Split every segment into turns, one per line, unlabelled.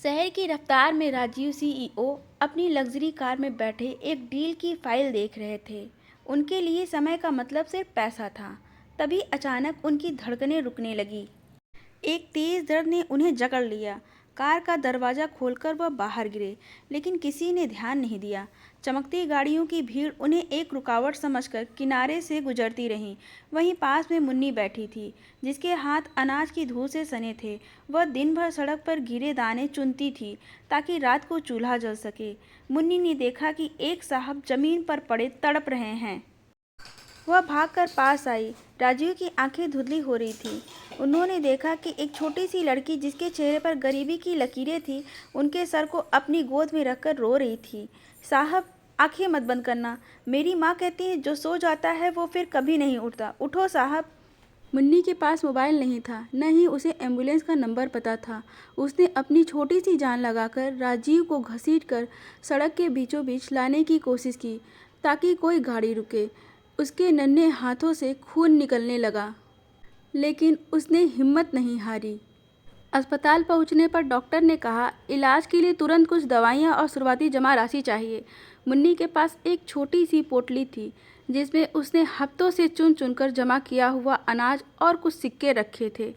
शहर की रफ्तार में राजीव सीईओ अपनी लग्जरी कार में बैठे एक डील की फाइल देख रहे थे। उनके लिए समय का मतलब सिर्फ पैसा था। तभी अचानक उनकी धड़कनें रुकने लगी। एक तेज दर्द ने उन्हें जकड़ लिया। कार का दरवाज़ा खोलकर वह बाहर गिरे, लेकिन किसी ने ध्यान नहीं दिया। चमकती गाड़ियों की भीड़ उन्हें एक रुकावट समझकर किनारे से गुजरती रही। वहीं पास में मुन्नी बैठी थी, जिसके हाथ अनाज की धूल से सने थे। वह दिन भर सड़क पर गिरे दाने चुनती थी, ताकि रात को चूल्हा जल सके। मुन्नी ने देखा कि एक साहब जमीन पर पड़े तड़प रहे हैं। वह भागकर पास आई। राजीव की आंखें धुंधली हो रही थीं। उन्होंने देखा कि एक छोटी सी लड़की, जिसके चेहरे पर गरीबी की लकीरें थीं, उनके सर को अपनी गोद में रखकर रो रही थी। साहब, आंखें मत बंद करना। मेरी माँ कहती है, जो सो जाता है वो फिर कभी नहीं उठता। उठो साहब। मुन्नी के पास मोबाइल नहीं था, न ही उसे एम्बुलेंस का नंबर पता था। उसने अपनी छोटी सी जान लगाकर राजीव को घसीटकर सड़क के बीचों बीच लाने की कोशिश की, ताकि कोई गाड़ी रुके। उसके नन्हे हाथों से खून निकलने लगा, लेकिन उसने हिम्मत नहीं हारी। अस्पताल पहुंचने पर डॉक्टर ने कहा, इलाज के लिए तुरंत कुछ दवाइयां और शुरुआती जमा राशि चाहिए। मुन्नी के पास एक छोटी सी पोटली थी, जिसमें उसने हफ्तों से चुन चुनकर जमा किया हुआ अनाज और कुछ सिक्के रखे थे।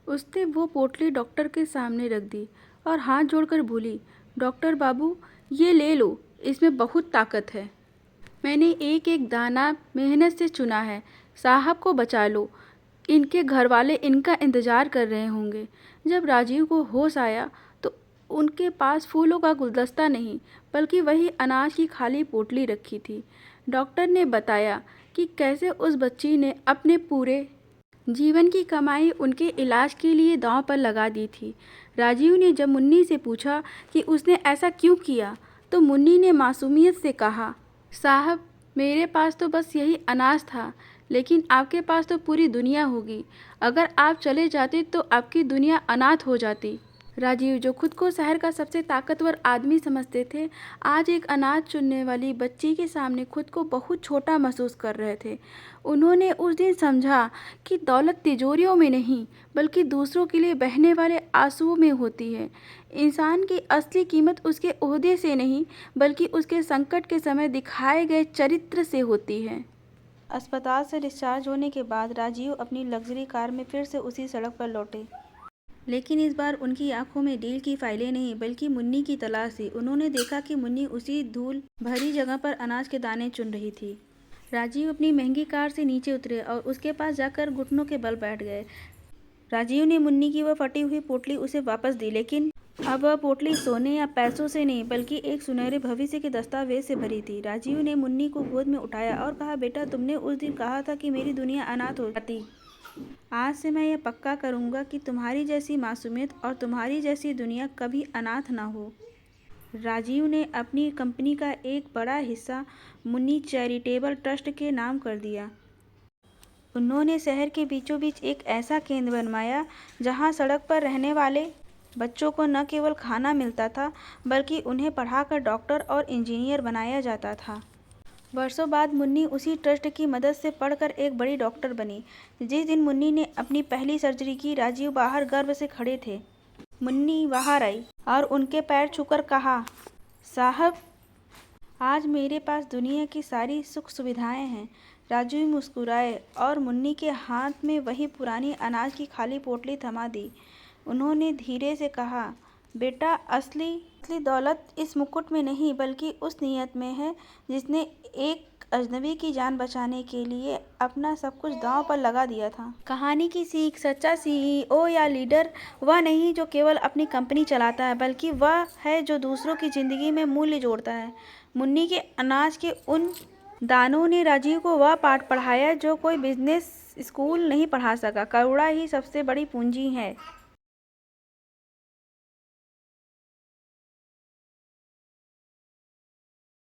उसने वो पोटली डॉक्टर के सामने रख दी और हाथ जोड़कर बोली, डॉक्टर बाबू, ये ले लो, इसमें बहुत ताकत है। मैंने एक एक दाना मेहनत से चुना है। साहब को बचा लो, इनके घर वाले इनका इंतज़ार कर रहे होंगे। जब राजीव को होश आया तो उनके पास फूलों का गुलदस्ता नहीं, बल्कि वही अनाज की खाली पोटली रखी थी। डॉक्टर ने बताया कि कैसे उस बच्ची ने अपने पूरे जीवन की कमाई उनके इलाज के लिए दांव पर लगा दी थी। राजीव ने जब मुन्नी से पूछा कि उसने ऐसा क्यों किया, तो मुन्नी ने मासूमियत से कहा, साहब, मेरे पास तो बस यही अनाज था, लेकिन आपके पास तो पूरी दुनिया होगी। अगर आप चले जाते तो आपकी दुनिया अनाथ हो जाती। राजीव, जो खुद को शहर का सबसे ताकतवर आदमी समझते थे, आज एक अनाज चुनने वाली बच्ची के सामने खुद को बहुत छोटा महसूस कर रहे थे। उन्होंने उस दिन समझा कि दौलत तिजोरियों में नहीं, बल्कि दूसरों के लिए बहने वाले आंसुओं में होती है। इंसान की असली कीमत उसके ओहदे से नहीं, बल्कि उसके संकट के समय दिखाए गए चरित्र से होती है। अस्पताल से डिस्चार्ज होने के बाद राजीव अपनी लग्जरी कार में फिर से उसी सड़क पर लौटे, लेकिन इस बार उनकी आंखों में डील की फाइलें नहीं, बल्कि मुन्नी की तलाश थी। उन्होंने देखा कि मुन्नी उसी धूल भरी जगह पर अनाज के दाने चुन रही थी। राजीव अपनी महंगी कार से नीचे उतरे और उसके पास जाकर घुटनों के बल बैठ गए। राजीव ने मुन्नी की वह फटी हुई पोटली उसे वापस दी, लेकिन अब वह पोटली सोने या पैसों से नहीं, बल्कि एक सुनहरे भविष्य के दस्तावेज से भरी थी। राजीव ने मुन्नी को गोद में उठाया और कहा, बेटा, तुमने उस दिन कहा था कि मेरी दुनिया अनाथ हो जाती। आज से मैं यह पक्का करूंगा कि तुम्हारी जैसी मासूमियत और तुम्हारी जैसी दुनिया कभी अनाथ ना हो। राजीव ने अपनी कंपनी का एक बड़ा हिस्सा मुन्नी चैरिटेबल ट्रस्ट के नाम कर दिया। उन्होंने शहर के बीचों बीच एक ऐसा केंद्र बनवाया, जहां सड़क पर रहने वाले बच्चों को न केवल खाना मिलता था, बल्कि उन्हें पढ़ाकर डॉक्टर और इंजीनियर बनाया जाता था। वर्षों बाद मुन्नी उसी ट्रस्ट की मदद से पढ़कर एक बड़ी डॉक्टर बनी। जिस दिन मुन्नी ने अपनी पहली सर्जरी की, राजीव बाहर गर्व से खड़े थे। मुन्नी बाहर आई और उनके पैर छूकर कहा, साहब, आज मेरे पास दुनिया की सारी सुख सुविधाएं हैं। राजीव मुस्कुराए और मुन्नी के हाथ में वही पुरानी अनाज की खाली पोटली थमा दी। उन्होंने धीरे से कहा, बेटा, असली दौलत इस मुकुट में नहीं, बल्कि उस नीयत में है जिसने एक अजनबी की जान बचाने के लिए अपना सब कुछ दांव पर लगा दिया था। कहानी की सीख, सच्चा सीईओ या लीडर वह नहीं जो केवल अपनी कंपनी चलाता है, बल्कि वह है जो दूसरों की जिंदगी में मूल्य जोड़ता है। मुन्नी के अनाज के उन दानों ने राजीव को वह पाठ पढ़ाया जो कोई बिजनेस स्कूल नहीं पढ़ा सका। करुणा ही सबसे बड़ी पूंजी है।